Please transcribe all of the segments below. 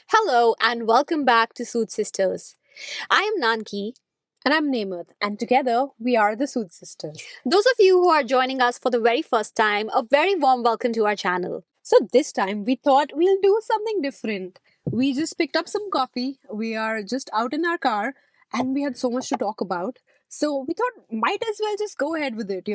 Hello and welcome back to Sooth Sisters. I am Nanki. And I'm Namath, and together we are the Sooth Sisters. Those of you who are joining us for the very first time, a very warm welcome to our channel. So this time we thought we'll do something different. We just picked up some coffee. We are just out in our car, and we had so much to talk about. So we thought might as well just go ahead with it,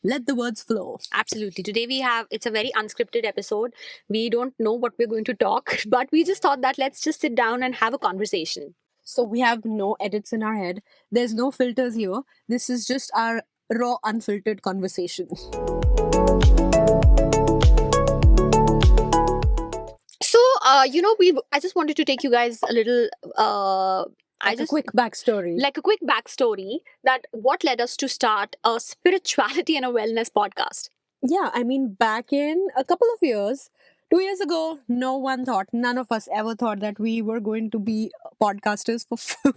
Let the words flow. Absolutely. Today it's a very unscripted episode. We don't know what we're going to talk, but we just thought that let's just sit down and have a conversation. So we have no edits in our head. There's no filters here. This is just our raw, unfiltered conversation. So, I just wanted to take you guys a little A quick backstory. like a quick backstory that what led us to start a spirituality and a wellness podcast. Yeah, I mean, back in a couple of years, 2 years ago, none of us ever thought that we were going to be podcasters,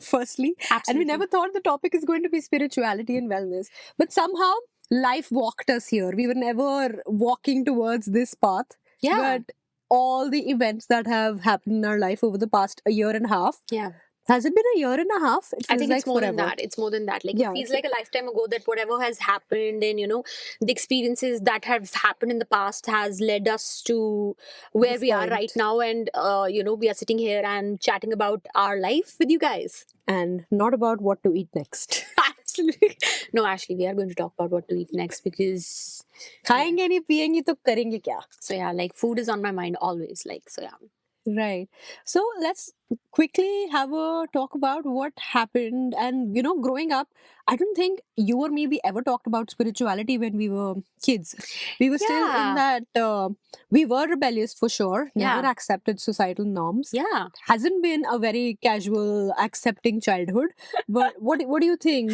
firstly. And we never thought the topic is going to be spirituality and wellness. But somehow, life walked us here. We were never walking towards this path. Yeah. But all the events that have happened in our life over the past a year and a half. Yeah. Has it been a year and a half? It I feels think like it's more forever. than that. It's more than that. Like Yeah, it feels like a lifetime ago that whatever has happened and the experiences that have happened in the past has led us to where This we are point. right now. And we are sitting here and chatting about our life with you guys. And not about what to eat next. Absolutely. No, actually, we are going to talk about what to eat next because खाएंगे नहीं पिएंगे तो करेंगे क्या? so yeah, like food is on my mind always. Like so yeah. Right. So let's quickly have a talk about what happened. And, growing up, I don't think you or me, we ever talked about spirituality when we were kids. We were still Yeah. in that, we were rebellious for sure, never Yeah. accepted societal norms. Yeah. Hasn't been a very casual, accepting childhood. But what do you think?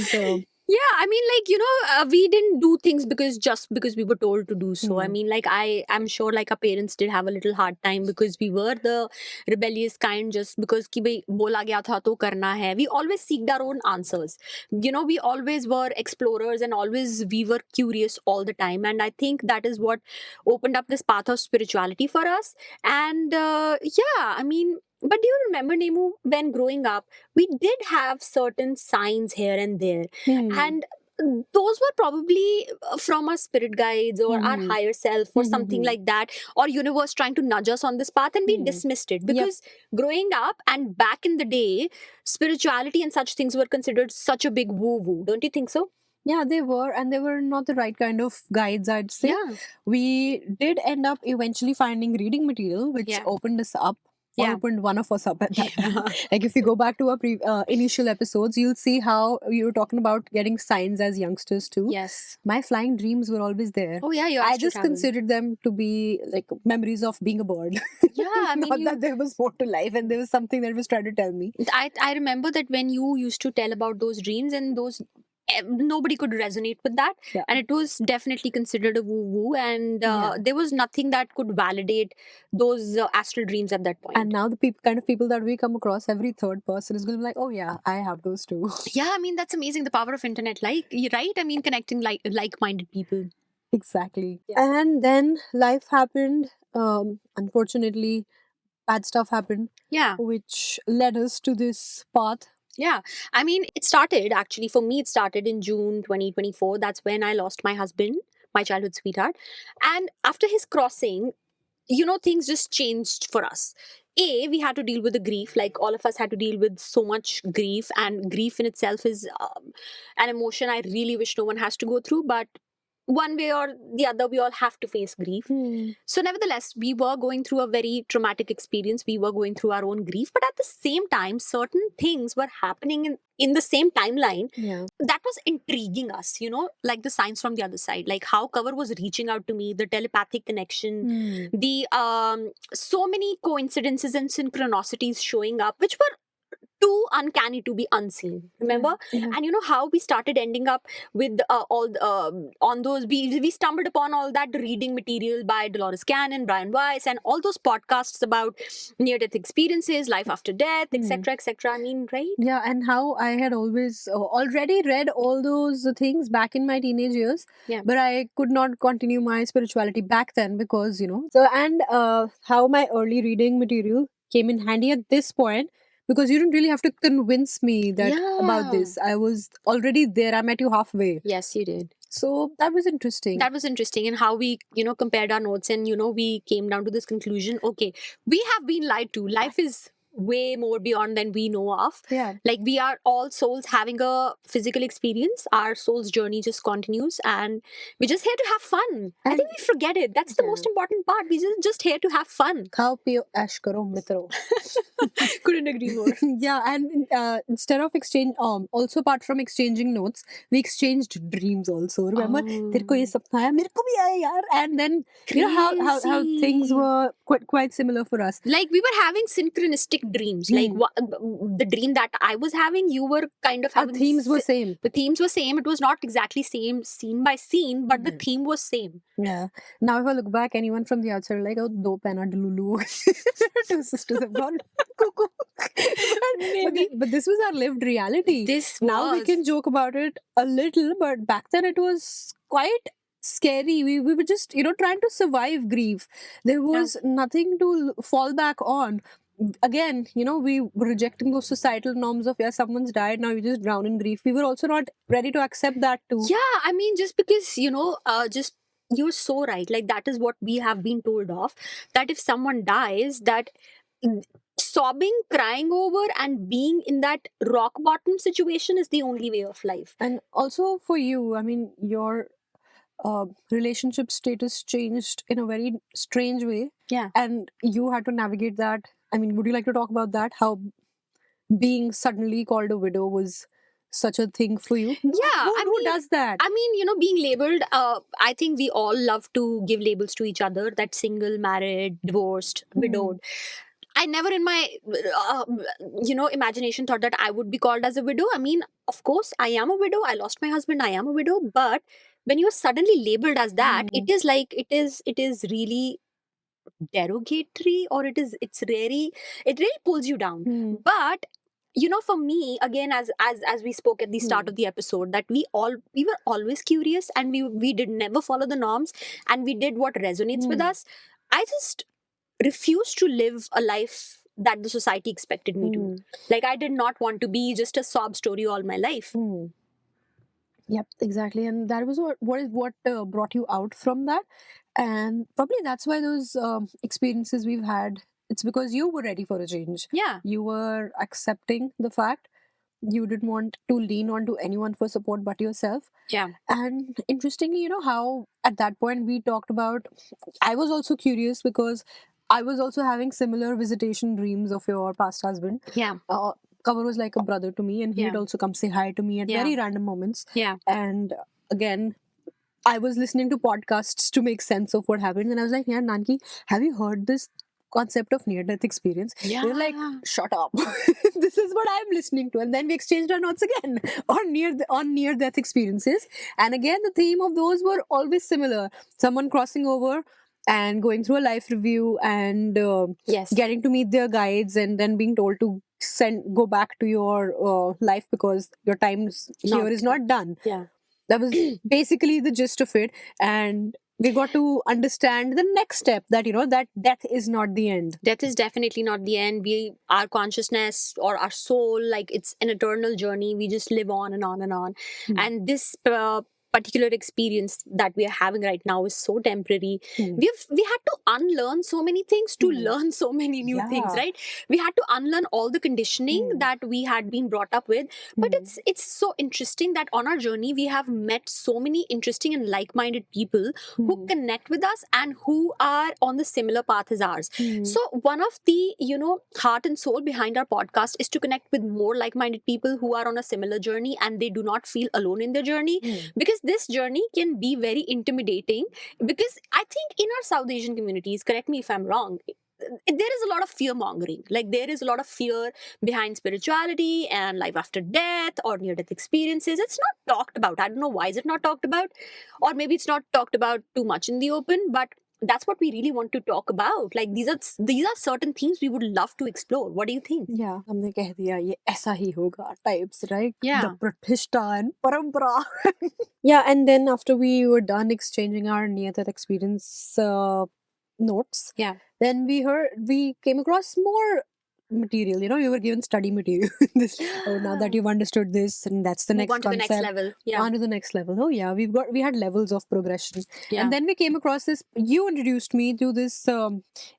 Yeah, I mean, we didn't do things just because we were told to do so. I Hmm. mean, I'm sure like our parents did have a little hard time because we were the rebellious kind just because कि भाई बोला गया था तो करना है. We always seeked our own answers. We always were explorers and always we were curious all the time. And I think that is what opened up this path of spirituality for us. And I mean, but do you remember, Nemu, when growing up, we did have certain signs here and there. Hmm. And those were probably from our spirit guides or our Mhm. higher self or something Mhm. like that, or universe trying to nudge us on this path, and we Hmm. dismissed it Yep. because growing up and back in the day, spirituality and such things were considered such a big woo-woo. Don't you think so? Yeah, they were, and they were not the right kind of guides, I'd say. Yeah. We did end up eventually finding reading material, which Yeah. opened us up. Or Yeah. opened one of us up at that time. Like if you go back to our initial episodes, you'll see how you were talking about getting signs as youngsters too. Yes. My flying dreams were always there. Oh yeah, you I asked to just travel. considered them to be like memories of being a bird. Yeah, I mean, Not that there was more to life and there was something that was trying to tell me. I remember that when you used to tell about those dreams and those nobody could resonate with that. Yeah. And it was definitely considered a woo woo, and Yeah. there was nothing that could validate those astral dreams at that point. And now the kind of people that we come across, every third person is going to be like, oh yeah, I have those too. Yeah, I mean, that's amazing, the power of internet, right? I mean, connecting like-minded people. Exactly. Yeah. And then life happened. Unfortunately, bad stuff happened, Yeah. which led us to this path. Yeah, I mean, it started actually for me. It started in June 2024. That's when I lost my husband, my childhood sweetheart. And after his crossing, things just changed for us. We had to deal with the grief. Like all of us had to deal with so much grief, and grief in itself is an emotion I really wish no one has to go through. But one way or the other, we all have to face grief. So, nevertheless, we were going through a very traumatic experience. We were going through our own grief, but at the same time, certain things were happening in the same timeline Yeah. that was intriguing us, like the signs from the other side, like how Cover was reaching out to me, the telepathic connection, the so many coincidences and synchronicities showing up, which were too uncanny to be unseen. Remember? Yeah. And how we started ending up with on those, we stumbled upon all that reading material by Dolores Cannon, Brian Weiss, and all those podcasts about near-death experiences, life after death, etc., etc. I mean, right? Yeah, and how I had always already read all those things back in my teenage years, Yeah. but I could not continue my spirituality back then because, so, and how my early reading material came in handy at this point because you didn't really have to convince me that about Yeah. this. I was already there. I met you halfway. Yes, you did. So that was interesting. That was interesting, and how we, compared our notes, and we came down to this conclusion. Okay, we have been lied to. Life is way more beyond than we know of. Yeah. Like, we are all souls having a physical experience. Our soul's journey just continues, and we're just here to have fun. I think we forget it. That's the most important part. We just here to have fun. Khao piyo ash karo mitro. Couldn't agree more. Yeah, and instead of also apart from exchanging notes, we exchanged dreams also. Remember, तेरे को ये सपना आया, मेरे को भी आया यार. And then you know how things Crazy. were quite similar for us. Like, we were having synchronistic dreams. Like, the dream that I was having, you were kind of Our having. themes were same. The themes were same. It was not exactly same scene by scene, but the theme was same. Yeah. Now if I look back, anyone from the outside like, oh, do pena delulu. Two sisters have gone cuckoo. But this was our lived reality. Now we can joke about it a little, but back then it was quite scary. We were just trying to survive grief. There was nothing to fall back on. Again, we were rejecting those societal norms of, yeah, someone's died, now you just drown in grief. We were also not ready to accept that too. Yeah, I mean, just because just you're so right. Like, that is what we have been told of, that if someone dies, that sobbing, crying over, and being in that rock bottom situation is the only way of life. And also for you, I mean, your relationship status changed in a very strange way. Yeah. And you had to navigate that. I mean, would you like to talk about that? How being suddenly called a widow was such a thing for you? Yeah. Who does that? I mean, being labeled, I think we all love to give labels to each other, that single, married, divorced, widowed. I never in my, imagination thought that I would be called as a widow. I mean, of course, I am a widow. I lost my husband. I am a widow. But when you're suddenly labeled as that, it is like, it is really derogatory, or it really pulls you down. But for me, again, as we spoke at the start of the episode, that we were always curious, and we did never follow the norms, and we did what resonates with us. I just refused to live a life that the society expected me to. Like, I did not want to be just a sob story all my life. Yep, exactly. And that was what brought you out from that. And probably that's why those experiences we've had, it's because you were ready for a change. Yeah. You were accepting the fact. You didn't want to lean on to anyone for support but yourself. Yeah. And interestingly, how at that point we talked about, I was also curious because I was also having similar visitation dreams of your past husband. Yeah. Cover was like a brother to me, and he'd also come say hi to me at very random moments. Yeah. And again, I was listening to podcasts to make sense of what happened, and I was like, yeah, Nanki, have you heard this concept of near-death experience? Yeah. They're like, shut up. This is what I'm listening to. And then we exchanged our notes again on near-death experiences. And again, the theme of those were always similar. Someone crossing over and going through a life review and getting to meet their guides, and then being told to go back to your life because your time here is not done. Yeah. That was basically the gist of it. And we got to understand the next step, that that death is not the end. Death is definitely not the end. Our consciousness or our soul, like, it's an eternal journey. We just live on and on and on. And this particular experience that we are having right now is so temporary. We had to unlearn so many things to learn so many new things, right? We had to unlearn all the conditioning that we had been brought up with. But it's so interesting that on our journey we have met so many interesting and like-minded people who connect with us and who are on the similar path as ours. So one of the heart and soul behind our podcast is to connect with more like-minded people who are on a similar journey, and they do not feel alone in their journey. Because this journey can be very intimidating, because I think in our South Asian communities, correct me if I'm wrong, there is a lot of fear mongering. Like, there is a lot of fear behind spirituality and life after death or near death experiences. It's not talked about. I don't know why is it not talked about, or maybe it's not talked about too much in the open, but that's what we really want to talk about. Like, these are certain themes we would love to explore. What do you think? Yeah, हमने कह दिया ये ऐसा ही होगा types, right? Yeah. The Pratishtha and Parampara. Yeah, and then after we were done exchanging our near-death experience, notes. Yeah. Then we came across more material. You were given study material. Now that you've understood this, and that's the Move next on to the next concept. level. Yeah. On to the next level. Oh yeah, we had levels of progression. Yeah. And then we came across this. You introduced me to this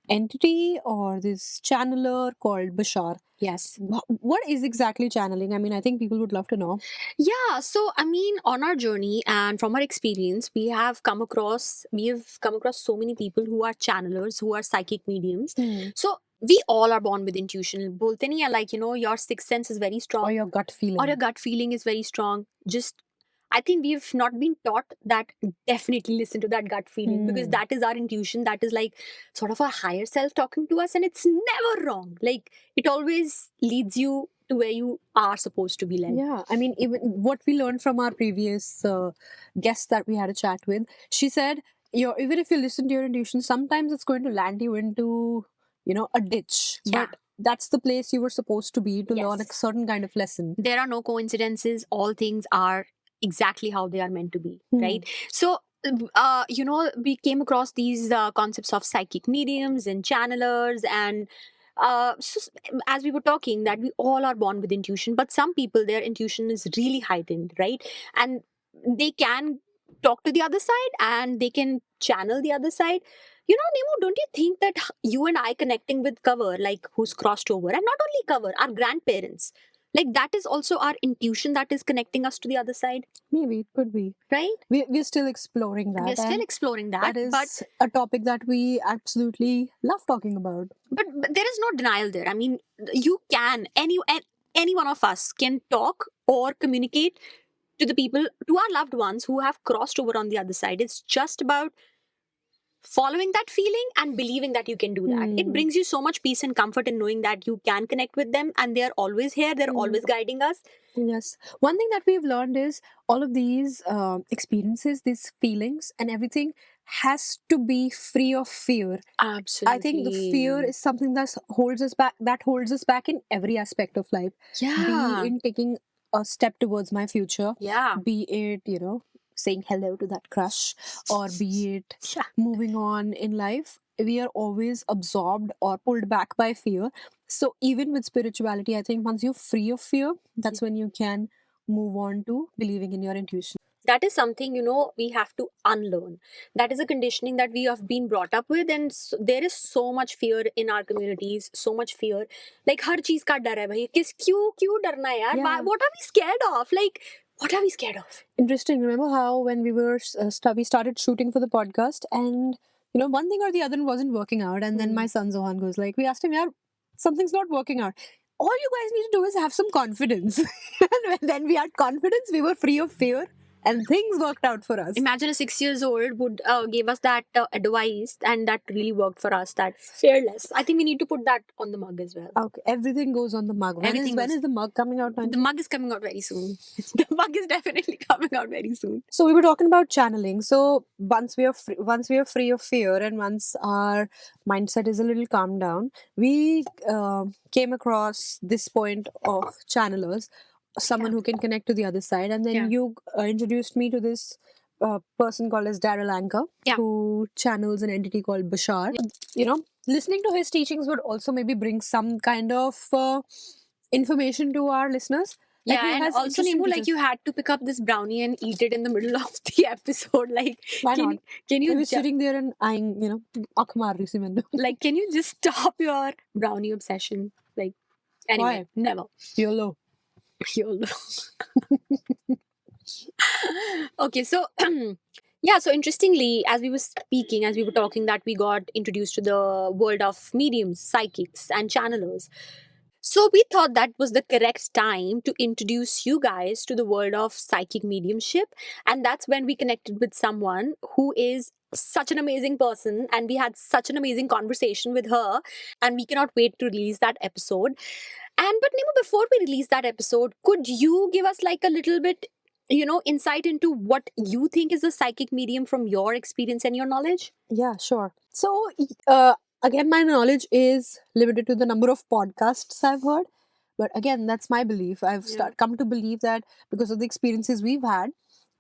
entity or this channeler called Bashar. Yes. What is exactly channeling? I mean, I think people would love to know. Yeah, so I mean, on our journey and from our experience, we have come across so many people who are channelers, who are psychic mediums. So we all are born with intuition. बोलते नहीं है, like, your sixth sense is very Or strong, your gut feeling. or your gut feeling is very strong. Just, I think we've not been taught that definitely listen to that gut feeling, because that is our intuition. That is like sort of our higher self talking to us, and it's never wrong. Like, it always leads you to where you are supposed to be led. Yeah, I mean, even what we learned from our previous guest that we had a chat with, she said, even if you listen to your intuition, sometimes it's going to land you into, a ditch. Yeah. But that's the place you were supposed to be to learn a Yes. certain kind of lesson. There are no coincidences. All things are exactly how they are meant to be, right? So, we came across these concepts of psychic mediums and channelers, and as we were talking, that we all are born with intuition, but some people, their intuition is really heightened, right? And they can talk to the other side, and they can channel the other side. Nemo, don't you think that you and I connecting with cover, like who's crossed over, and not only cover, our grandparents, like that is also our intuition that is connecting us to the other side, Maybe it could be. right? We're still exploring that. We're still and exploring that, that is but a topic that we absolutely love talking about. but there is no denial there. I mean, you can any one of us can talk or communicate to the people, to our loved ones who have crossed over on the other side. It's just about following that feeling and believing that you can do that. It brings you so much peace and comfort in knowing that you can connect with them, and they're always here, they're always guiding us. Yes. One thing that we've learned is all of these experiences, these feelings, and everything has to be free of fear. Absolutely. I think the fear is something that holds us back. That holds us back in every aspect of life. Yeah. Be in taking a step towards my future. Yeah. Be it, saying hello to that crush, or be it Yeah. moving on in life. We are always absorbed or pulled back by fear. So even with spirituality, I think once you're free of fear, that's when you can move on to believing in your intuition. That is something, we have to unlearn. That is a conditioning that we have been brought up with, and there is so much fear in our communities, so much fear. Like, हर चीज का डर है भाई. क्यों डरना है यार? Yeah. What are we scared of? Like, what are we scared of? Interesting. Remember how when we were we started shooting for the podcast, and one thing or the other wasn't working out, and then my son Zohan goes like, we asked him, "Yeah, something's not working out. All you guys need to do is have some confidence." And then we had confidence. We were free of fear, and things worked out for us. Imagine a 6 years old would gave us that advice, and that really worked for us. That's fearless. I think we need to put that on the mug as well. Okay, everything goes on the mug. When is the mug coming out? The mug is coming out very soon. The mug is definitely coming out very soon. So we were talking about channeling. So once we are free of fear, and once our mindset is a little calmed down, we came across this point of channelers, someone who can connect to the other side, and then you introduced me to this person called as Daryl Anker, who channels an entity called Bashar. Listening to his teachings would also maybe bring some kind of information to our listeners. Yeah, and also, Nemo, like, you had to pick up this brownie and eat it in the middle of the episode. Like, why not? Can you I was sitting there and eyeing, आँख मार रही थी मैंने. Like, can you just stop your brownie obsession? Like, anyway, Why? never. YOLO. YOLO. Okay, so yeah, so interestingly, as we were talking, that we got introduced to the world of mediums, psychics, and channelers. So we thought that was the correct time to introduce you guys to the world of psychic mediumship. And that's when we connected with someone who is such an amazing person, and we had such an amazing conversation with her, and we cannot wait to release that episode. But Nemo, before we release that episode, could you give us like a little bit, insight into what you think is a psychic medium from your experience and your knowledge? Yeah, sure. So again, my knowledge is limited to the number of podcasts I've heard. But again, that's my belief. I've come to believe that because of the experiences we've had,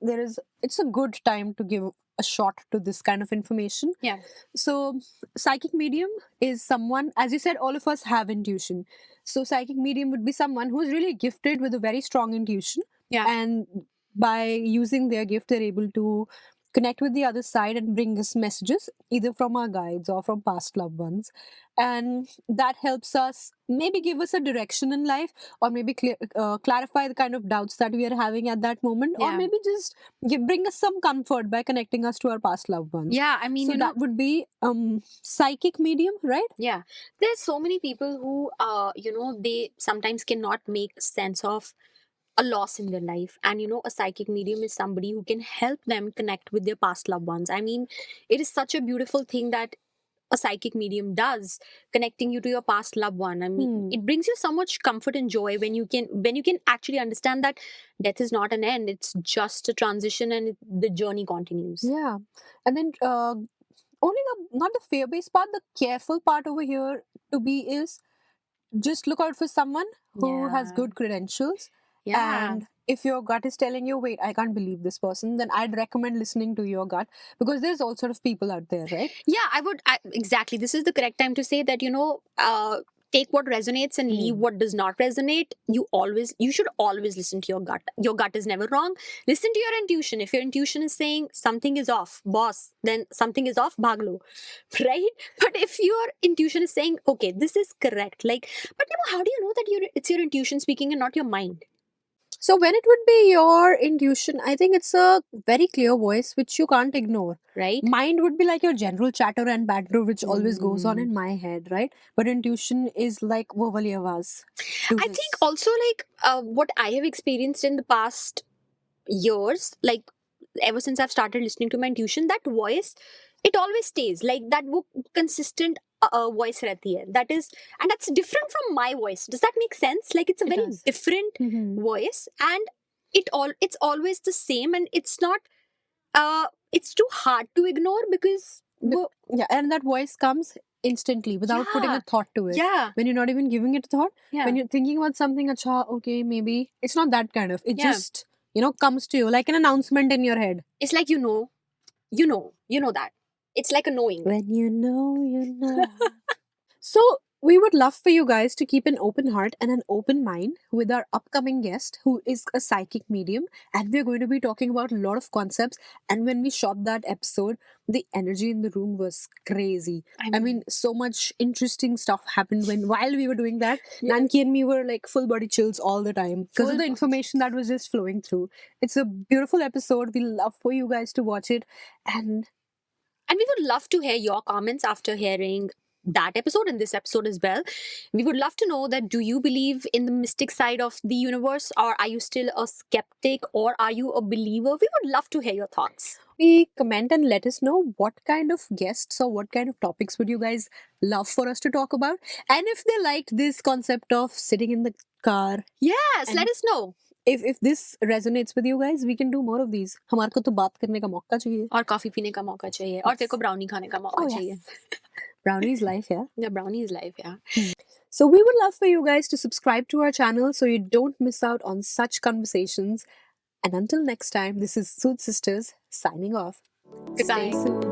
it's a good time to give a shot to this kind of information. Yeah. So psychic medium is someone, as you said, all of us have intuition. So psychic medium would be someone who's really gifted with a very strong intuition. Yeah. And by using their gift, they're able to connect with the other side and bring us messages either from our guides or from past loved ones, and that helps us maybe give us a direction in life, or maybe clarify the kind of doubts that we are having at that moment, or Yeah. maybe just bring us some comfort by connecting us to our past loved ones. Yeah, I mean, So you know, that would be psychic medium, right? yeah, there's so many people who, you know, they sometimes cannot make sense of a loss in their life, and you know, a psychic medium is somebody who can help them connect with their past loved ones. I mean, it is such a beautiful thing that a psychic medium does, connecting you to your past loved one. I mean, it brings you so much comfort and joy when you can actually understand that death is not an end, it's just a transition, and the journey continues. Yeah. And then only not the fear-based part, the careful part over here to be is just look out for someone who has Yeah. good credentials. Yeah. And if your gut is telling you, wait, I can't believe this person, then I'd recommend listening to your gut, because there's all sort of people out there, right? Yeah, exactly. This is the correct time to say that, you know, take what resonates and leave what does not resonate. You should always listen to your gut. Your gut is never wrong. Listen to your intuition. If your intuition is saying something is off, boss, then something is off, bhaglo, right? But if your intuition is saying, okay, this is correct, like, but you know, how do you know that it's your intuition speaking and not your mind? So when it would be your intuition, I think it's a very clear voice which you can't ignore. Right? Mind would be like your general chatter and banter which always goes on Mm. in my head, right? But intuition is like verbal avaz. I think also, like, what I have experienced in the past years, like ever since I've started listening to my intuition, that voice, it always stays like that. वो consistent voice रहती है. That is, and that's different from my voice. Does that make sense? Like, it's a It very does. different voice, and it's always the same, and it's not it's too hard to ignore because Yeah, and that voice comes instantly without putting Yeah. a thought to it. yeah, When you're not even giving it a thought, yeah, when you're thinking about something, acha, okay, maybe it's not that kind of. It Yeah. just, comes to you like an announcement in your head. it's like, you know that. It's like a knowing. When you know. So, we would love for you guys to keep an open heart and an open mind with our upcoming guest, who is a psychic medium. And we're going to be talking about a lot of concepts. And when we shot that episode, the energy in the room was crazy. I mean, so much interesting stuff happened while we were doing that. Yeah. Nanki and me were like full body chills all the time because Full of the body information that was just flowing through. It's a beautiful episode. We love for you guys to watch it. And we would love to hear your comments after hearing that episode and this episode as well. We would love to know that, do you believe in the mystic side of the universe, or are you still a skeptic, or are you a believer? We would love to hear your thoughts. comment and let us know what kind of guests or what kind of topics would you guys love for us to talk about. And if they liked this concept of sitting in the car, Yes, And- let us know. if this resonates with you guys, we can do more of these. हमारे को तो बात करने का मौका चाहिए. और coffee पीने का मौका चाहिए, और तेरे को ब्राउनी खाने का मौका Oh, चाहिए. yes. Brownie's life, yeah. Yeah, brownie is life, yeah. So we would love for you guys to subscribe to our channel so you don't miss out on such conversations. And until next time, this is Sooth Sisters signing off. Goodbye. Stay soothed.